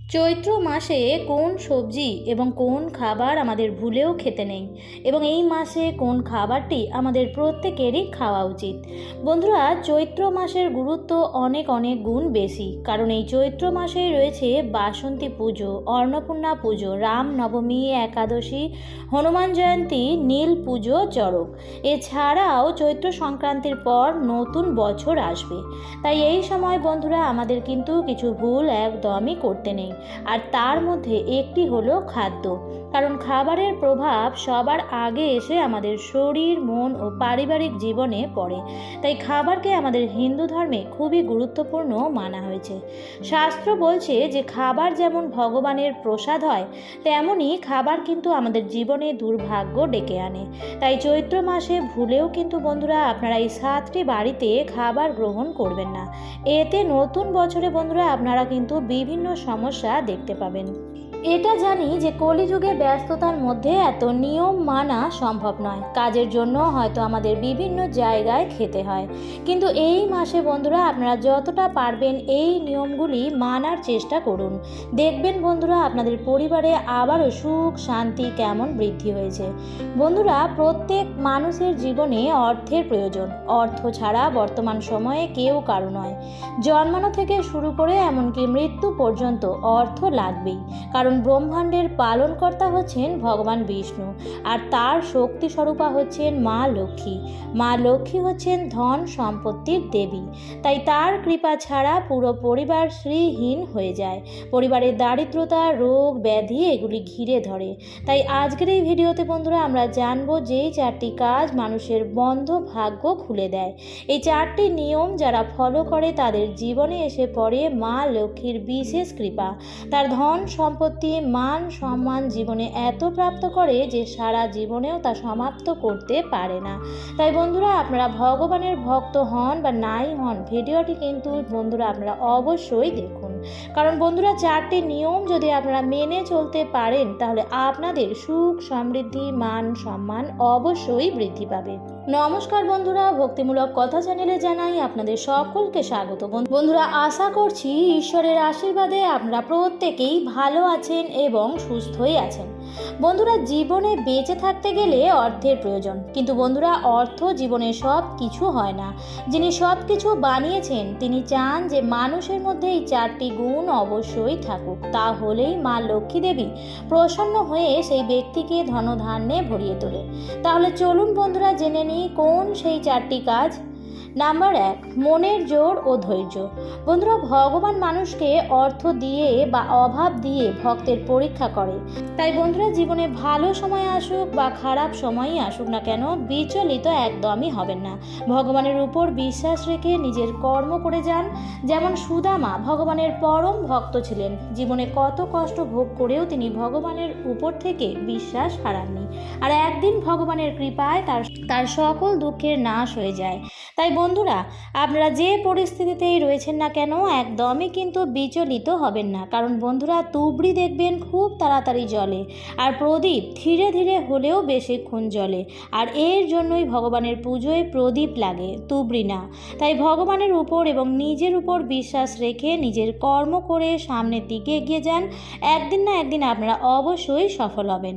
চৈত্র মাসে কোন সবজি এবং কোন খাবার আমাদের ভুলেও খেতে নেই এবং এই মাসে কোন খাবারটি আমাদের প্রত্যেকেরই খাওয়া উচিত। বন্ধুরা, চৈত্র মাসের গুরুত্ব অনেক অনেক গুণ বেশি, কারণ এই চৈত্র মাসে রয়েছে বাসন্তী পুজো, অন্নপূর্ণা পুজো, রাম নবমী, একাদশী, হনুমান জয়ন্তী, নীল পুজো, চড়ক। এছাড়াও চৈত্র সংক্রান্তির পর নতুন বছর আসবে। তাই এই সময় বন্ধুরা আমাদের কিন্তু কিছু ভুল একদমই করতে নেই, আর তার মধ্যে একটি হলো খাদ্য। কারণ খাবারের প্রভাব সবার আগে এসে আমাদের শরীর, মন ও পারিবারিক জীবনে পড়ে। তাই খাবারকে আমাদের হিন্দু ধর্মে খুবই গুরুত্বপূর্ণ মানা হয়েছে। শাস্ত্র বলছে যে খাবার যেমন ভগবানের প্রসাদ হয়, তেমনই খাবার কিন্তু আমাদের জীবনে দুর্ভাগ্য ডেকে আনে। তাই চৈত্র মাসে ভুলেও কিন্তু বন্ধুরা আপনারা এই 7টি বাড়িতে খাবার গ্রহণ করবেন না। এতে নতুন বছরে বন্ধুরা আপনারা কিন্তু বিভিন্ন সমস্যা দেখতে পাবেন। এটা জানি যে কলিযুগে ব্যস্ততার মধ্যে এত নিয়ম মানা সম্ভব নয়, কাজের জন্য হয়তো আমাদের বিভিন্ন জায়গায় খেতে হয়, কিন্তু এই মাসে বন্ধুরা আপনারা যতটা পারবেন এই নিয়মগুলি মানার চেষ্টা করুন। দেখবেন বন্ধুরা আপনাদের পরিবারে আবারও সুখ শান্তি কেমন বৃদ্ধি হয়েছে। বন্ধুরা, প্রত্যেক মানুষের জীবনে অর্থের প্রয়োজন। অর্থ ছাড়া বর্তমান সময়ে কেউ কারো নয়। জন্মানো থেকে শুরু করে এমনকি মৃত্যু পর্যন্ত অর্থ লাগবেই, কারণ ব্রহ্মাণ্ডের পালনকর্তা হচ্ছেন ভগবান বিষ্ণু, আর তার শক্তি স্বরূপা হচ্ছেন মা লক্ষ্মী। মা লক্ষ্মী হচ্ছেন ধন সম্পত্তির দেবী। তাই তার কৃপা ছাড়া পুরো পরিবার শ্রীহীন হয়ে যায়। পরিবারের দারিদ্রতা, রোগ ব্যাধি এগুলি ঘিরে ধরে। তাই আজকের এই ভিডিওতে বন্ধুরা আমরা জানবো যেই 4টি কাজ মানুষের বন্ধ ভাগ্য খুলে দেয়। এই 4টি নিয়ম যারা ফলো করে তাদের জীবনে এসে পড়ে মা লক্ষ্মীর বিশেষ কৃপা। তার ধন সম্পত্তি, মান সম্মান জীবনে এত প্রাপ্ত করে যে সারা জীবনেও তা সমাপ্ত করতে পারে না। তাই বন্ধুরা আপনারা ভগবানের ভক্ত হন বা নাই হন, ভিডিওটি কিন্তু বন্ধুরা আপনারা অবশ্যই দেখুন। কারণ বন্ধুরা 4টি নিয়ম যদি আপনারা মেনে চলতে পারেন তাহলে আপনাদের সুখ সমৃদ্ধি মান সম্মান অবশ্যই বৃদ্ধি পাবে। নমস্কার বন্ধুরা, ভক্তিমূলক কথা চ্যানেলে জানাই আপনাদের সকলকে স্বাগত। বন্ধুরা, আশা করছি ঈশ্বরের আশীর্বাদে আপনারা প্রত্যেকেই ভালো আছেন এবং সুস্থই আছেন। বন্ধুরা, জীবনে বেঁচে থাকতে গেলে অর্থের প্রয়োজন, কিন্তু বন্ধুরা অর্থ জীবনে সব কিছু হয় না। যিনি সব কিছু বানিয়েছেন তিনি চান যে মানুষের মধ্যে এই 4টি গুণ অবশ্যই থাকুক। তাহলেই মা লক্ষ্মী দেবী প্রসন্ন হয়ে সেই ব্যক্তিকে ধনধান্যে ভরিয়ে তোলে। তাহলে চলুন বন্ধুরা জেনে নিই কোন সেই 4টি কাজ। নাম্বার 1, মনের জোর ও ধৈর্য। বন্ধুরা, ভগবান মানুষকে অর্থ দিয়ে বা অভাব দিয়ে ভক্তের পরীক্ষা করে। তাই বন্ধুরা জীবনে ভালো সময় আসুক বা খারাপ সময়ই আসুক না কেন, বিচলিত একদমই হবেন না। ভগবানের উপর বিশ্বাস রেখে নিজের কর্ম করে যান। যেমন সুদামা ভগবানের পরম ভক্ত ছিলেন। জীবনে কত কষ্ট ভোগ করেও তিনি ভগবানের উপর থেকে বিশ্বাস হারাননি, আর একদিন ভগবানের কৃপায় তার সকল দুঃখের নাশ হয়ে যায়। তাই বন্ধুরা আপনারা যে পরিস্থিতিতেই রয়েছেন না কেন একদমই কিন্তু বিচলিত হবেন না, কারণ বন্ধুরা তুবড়ি দেখবেন খুব তাড়াতাড়ি জ্বলে, আর প্রদীপ ধীরে ধীরে হলেও বেশিক্ষণ জ্বলে। আর এর জন্যই ভগবানের পুজোয় প্রদীপ লাগে, তুবড়ি না। তাই ভগবানের উপর এবং নিজের উপর বিশ্বাস রেখে নিজের কর্ম করে সামনের দিকে এগিয়ে যান। একদিন না একদিন আপনারা অবশ্যই সফল হবেন।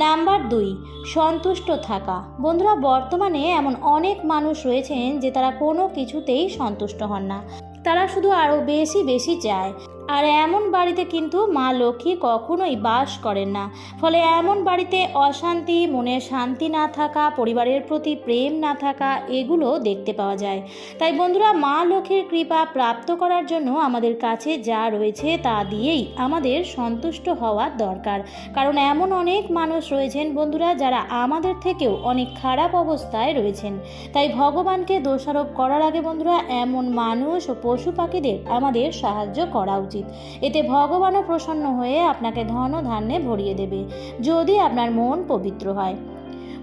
নাম্বার 2, সন্তুষ্ট থাকা। বন্ধুরা, বর্তমানে এমন অনেক মানুষ রয়েছেন যে তারা কোনো কিছুতেই সন্তুষ্ট হন না। তারা শুধু আরও বেশি বেশি চায়, আর এমন বাড়িতে কিন্তু মা লক্ষ্মী কখনোই বাস করেন না। ফলে এমন বাড়িতে অশান্তি, মনে শান্তি না থাকা, পরিবারের প্রতি প্রেম না থাকা এগুলো দেখতে পাওয়া যায়। তাই বন্ধুরা মা লক্ষ্মীর কৃপা প্রাপ্ত করার জন্য আমাদের কাছে যা রয়েছে তা দিয়েই আমাদের সন্তুষ্ট হওয়া দরকার। কারণ এমন অনেক মানুষ রয়েছেন বন্ধুরা যারা আমাদের থেকেও অনেক খারাপ অবস্থায় রয়েছেন। তাই ভগবানকে দোষারোপ করার আগে বন্ধুরা এমন মানুষ ও পশু পাখিদের আমাদের সাহায্য করা উচিত। এতে ভগবানও প্রসন্ন হয়ে আপনাকে ধন ধান্যে ভরিয়ে দেবে, যদি আপনার মন পবিত্র হয়।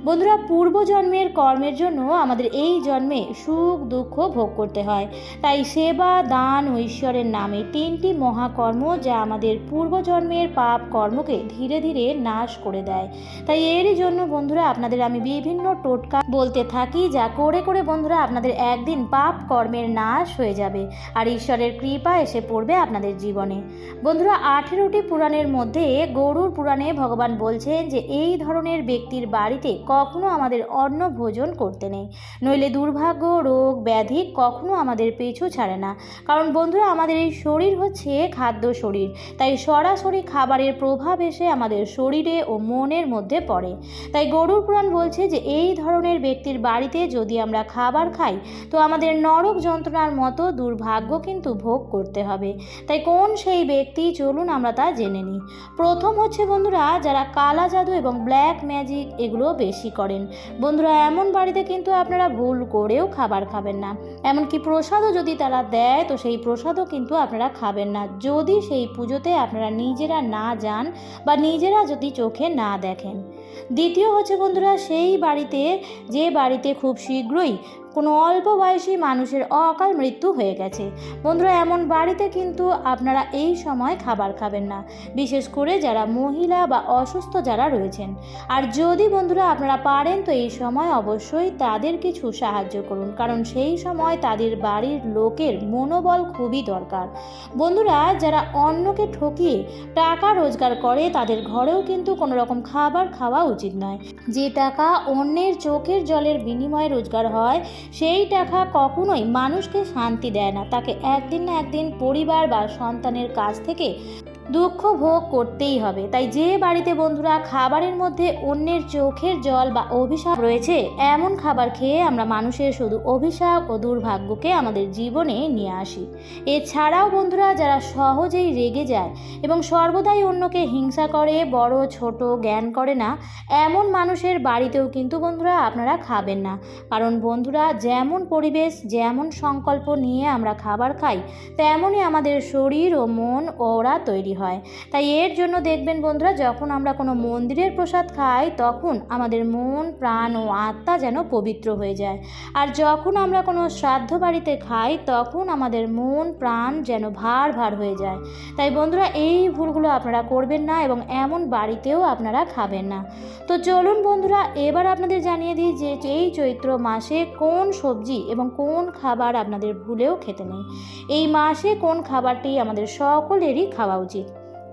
বন্ধুরা, পূর্বজন্মের কর্মের জন্য আমাদের এই জন্মে সুখ দুঃখ ভোগ করতে হয়। তাই সেবা, দান ও ঈশ্বরের নামে 3টি মহাকর্ম যা আমাদের পূর্বজন্মের পাপ কর্মকে ধীরে ধীরে নাশ করে দেয়। তাই এরই জন্য বন্ধুরা আপনাদের আমি বিভিন্ন টোটকা বলতে থাকি, যা করে করে বন্ধুরা আপনাদের একদিন পাপ কর্মের নাশ হয়ে যাবে আর ঈশ্বরের কৃপা এসে পড়বে আপনাদের জীবনে। বন্ধুরা, 18টি পুরাণের মধ্যে গরুড় পুরাণে ভগবান বলছেন যে এই ধরনের ব্যক্তির বাড়িতে কখনো আমাদের অন্ন ভোজন করতে নেই, নইলে দুর্ভাগ্য, রোগ, ব্যাধি কখনো আমাদের পিছু ছাড়ে না। কারণ বন্ধুরা, আমাদের এই শরীর হচ্ছে খাদ্য শরীর, তাই সরাসরি খাবারের প্রভাব এসে আমাদের শরীরে ও মনের মধ্যে পড়ে। তাই গরুড় পুরাণ বলছে যে এই ধরনের ব্যক্তির বাড়িতে যদি আমরা খাবার খাই তো আমাদের নরক যন্ত্রণার মতো দুর্ভাগ্য কিন্তু ভোগ করতে হবে। তাই কোন সেই ব্যক্তি, চলুন আমরা তা জেনে নিই। প্রথম হচ্ছে বন্ধুরা, যারা কালা জাদু এবং ব্ল্যাক ম্যাজিক এগুলো বেশি করেন। বন্ধুরা, এমন বাড়িতে কিন্তু আপনারা ভুল করেও খাবার খাবেন না। এমনকি প্রসাদও যদি তারা দেয় তো সেই প্রসাদও কিন্তু আপনারা খাবেন না, যদি সেই পুজোতে আপনারা নিজেরা না যান বা নিজেরা যদি চোখে না দেখেন। দ্বিতীয় হচ্ছে বন্ধুরা, সেই বাড়িতে যে বাড়িতে খুব শীঘ্রই কোনো অল্প বয়সী মানুষের অকাল মৃত্যু হয়ে গেছে। বন্ধুরা, এমন বাড়িতে কিন্তু আপনারা এই সময় খাবার খাবেন না, বিশেষ করে যারা মহিলা বা অসুস্থ যারা রয়েছেন। আর যদি বন্ধুরা আপনারা পারেন তো এই সময় অবশ্যই তাদের কিছু সাহায্য করুন, কারণ সেই সময় তাদের বাড়ির লোকের মনোবল খুবই দরকার। বন্ধুরা, যারা অন্যকে ঠকিয়ে টাকা রোজগার করে তাদের ঘরেও কিন্তু কোনো রকম খাবার খাওয়া উচিত নয়। যে টাকা অন্যের চোখের জলের বিনিময়ে রোজগার হয় সেই টাকা কখনোই মানুষকে শান্তি দেয় না, তাকে একদিন না একদিন পরিবার বা সন্তানের কাছ থেকে দুঃখ ভোগ করতেই হবে। তাই যে বাড়িতে বন্ধুরা খাবারের মধ্যে অন্যের চোখের জল বা অভিশাপ রয়েছে, এমন খাবার খেয়ে আমরা মানুষের শুধু অভিশাপ ও দুর্ভাগ্যকে আমাদের জীবনে নিয়ে আসি। এছাড়াও বন্ধুরা, যারা সহজেই রেগে যায় এবং সর্বদাই অন্যকে হিংসা করে, বড় ছোট জ্ঞান করে না, এমন মানুষের বাড়িতেও কিন্তু বন্ধুরা আপনারা খাবেন না। কারণ বন্ধুরা, যেমন পরিবেশ, যেমন সংকল্প নিয়ে আমরা খাবার খাই, তেমনই আমাদের শরীর ও মন ওরা তৈরি হয়। তাই এর জন্য দেখবেন বন্ধুরা, যখন আমরা কোনো মন্দিরের প্রসাদ খাই তখন আমাদের মন, প্রাণ ও আত্মা যেন পবিত্র হয়ে যায়। আর যখন আমরা কোনো শ্রাদ্ধ বাড়িতে খাই তখন আমাদের মন, প্রাণ যেন ভার ভার হয়ে যায়। তাই বন্ধুরা, এই ভুলগুলো আপনারা করবেন না এবং এমন বাড়িতেও আপনারা খাবেন না। তো চলুন বন্ধুরা, এবার আপনাদের জানিয়ে দিই যে এই চৈত্র মাসে কোন সবজি এবং কোন খাবার আপনাদের ভুলেও খেতে নেই। এই মাসে কোন খাবারটি আমাদের সকলেরই খাওয়া উচিত।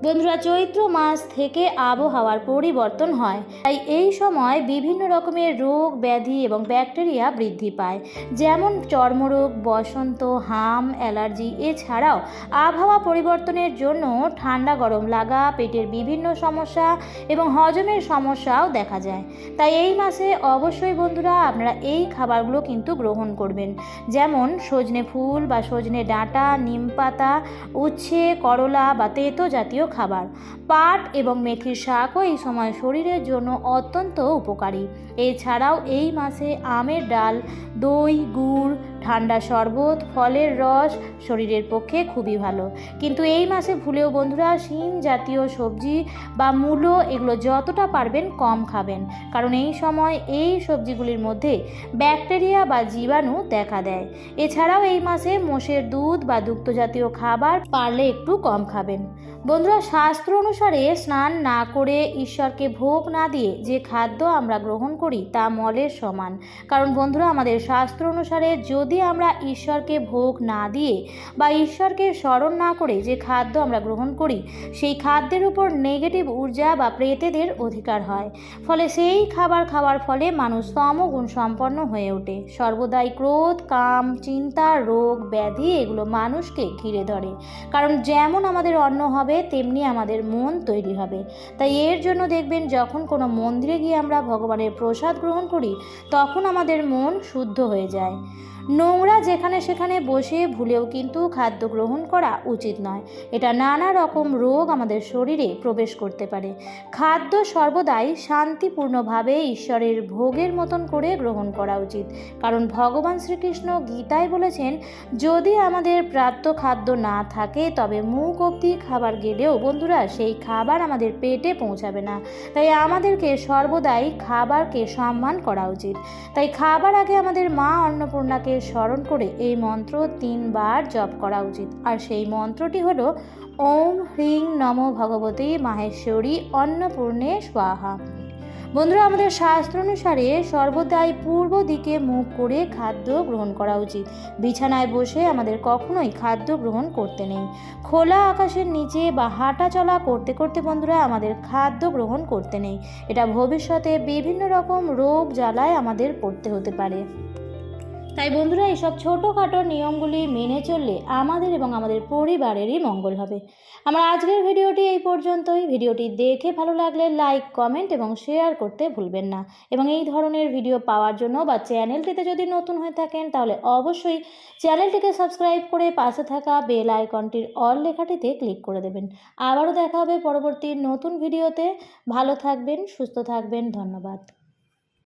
বন্ধুরা, চৈত্র মাস থেকে আবহাওয়ার পরিবর্তন হয়, তাই এই সময় বিভিন্ন রকমের রোগ, ব্যাধি এবং ব্যাকটেরিয়া বৃদ্ধি পায়, যেমন চর্মরোগ, বসন্ত, হাম, অ্যালার্জি। এছাড়াও আবহাওয়া পরিবর্তনের জন্য ঠান্ডা গরম লাগা, পেটের বিভিন্ন সমস্যা এবং হজমের সমস্যাও দেখা যায়। তাই এই মাসে অবশ্যই বন্ধুরা আপনারা এই খাবারগুলো কিন্তু গ্রহণ করবেন, যেমন সজনে ফুল বা সজনে ডাঁটা, নিম পাতা, উচ্ছে, করলা বা তেতো জাতীয় খাবার। পাট এবং মেথির শাকও এই সময় শরীরের জন্য অত্যন্ত উপকারী। এছাড়াও এই মাসে আমের ডাল, দই, গুড়, ঠান্ডা শরবত, ফলের রস শরীরের পক্ষে খুবই ভালো। কিন্তু এই মাসে ভুলেও বন্ধুরা শিম জাতীয় সবজি বা মূলো এগুলো যতটা পারবেন কম খাবেন, কারণ এই সময় এই সবজিগুলির মধ্যে ব্যাকটেরিয়া বা জীবাণু দেখা দেয়। এছাড়াও এই মাসে মোষের দুধ বা দুগ্ধ জাতীয় খাবার পারলে একটু কম খাবেন। বন্ধুরা, শাস্ত্র অনুসারে স্নান না করে, ঈশ্বরকে ভোগ না দিয়ে যে খাদ্য আমরা গ্রহণ করি তা মলের সমান। কারণ বন্ধুরা, আমাদের শাস্ত্র অনুসারে যদি আমরা ঈশ্বরকে ভোগ না দিয়ে বা ঈশ্বরকে স্মরণ না করে যে খাদ্য আমরা গ্রহণ করি, সেই খাদ্যের উপর নেগেটিভ ঊর্জা বা প্রেতেদের অধিকার হয়। ফলে সেই খাবার খাওয়ার ফলে মানুষ তমগুণ সম্পন্ন হয়ে ওঠে। সর্বদাই ক্রোধ, কাম, চিন্তা, রোগ, ব্যাধি এগুলো মানুষকে ঘিরে ধরে। কারণ যেমন আমাদের অন্ন হবে তেমনি আমাদের মন তৈরি হবে। তাই এর জন্য দেখবেন যখন কোনো মন্দিরে গিয়ে আমরা ভগবানের প্রসাদ গ্রহণ করি তখন আমাদের মন শুদ্ধ হয়ে যায়। নোংরা যেখানে সেখানে বসে ভুলেও কিন্তু খাদ্য গ্রহণ করা উচিত নয়। এটা নানা রকম রোগ আমাদের শরীরে প্রবেশ করতে পারে। খাদ্য সর্বদাই শান্তিপূর্ণভাবে ঈশ্বরের ভোগের মতন করে গ্রহণ করা উচিত, কারণ ভগবান শ্রীকৃষ্ণ গীতায় বলেছেন, যদি আমাদের প্রাপ্ত খাদ্য না থাকে তবে মুখ অবধি খাবার গেলেও বন্ধুরা সেই খাবার আমাদের পেটে পৌঁছাবে না। তাই আমাদেরকে সর্বদাই খাবারকে সম্মান করা উচিত। তাই খাবার আগে আমাদের মা অন্নপূর্ণাকে স্মরণ করে এই মন্ত্র 3 বার জপ করা উচিত। আর সেই মন্ত্রটি হলো ওম হ্রিং নমো ভগবতী মাহেশ্বরী অন্নপূর্ণে স্বাহা। বন্ধুরা, আমাদের শাস্ত্র অনুসারে সর্বদাই পূর্ব দিকে মুখ করে খাদ্য গ্রহণ করা উচিত। বিছানায় বসে আমাদের কখনোই খাদ্য গ্রহণ করতে নেই। খোলা আকাশের নিচে বা হাঁটা চলা করতে করতে বন্ধুরা আমাদের খাদ্য গ্রহণ করতে নেই। এটা ভবিষ্যতে বিভিন্ন রকম রোগ জ্বালায় আমাদের পড়তে হতে পারে। তাই বন্ধুরা, এইসব ছোটোখাটো নিয়মগুলি মেনে চললে আমাদের এবং আমাদের পরিবারেরই মঙ্গল হবে। আমার আজকের ভিডিওটি এই পর্যন্তই। ভিডিওটি দেখে ভালো লাগলে লাইক, কমেন্ট এবং শেয়ার করতে ভুলবেন না। এবং এই ধরনের ভিডিও পাওয়ার জন্য বা চ্যানেলটিতে যদি নতুন হয়ে থাকেন তাহলে অবশ্যই চ্যানেলটিকে সাবস্ক্রাইব করে পাশে থাকা বেল আইকনটির অল লেখাটিতে ক্লিক করে দেবেন। আবারও দেখা হবে পরবর্তী নতুন ভিডিওতে। ভালো থাকবেন, সুস্থ থাকবেন। ধন্যবাদ।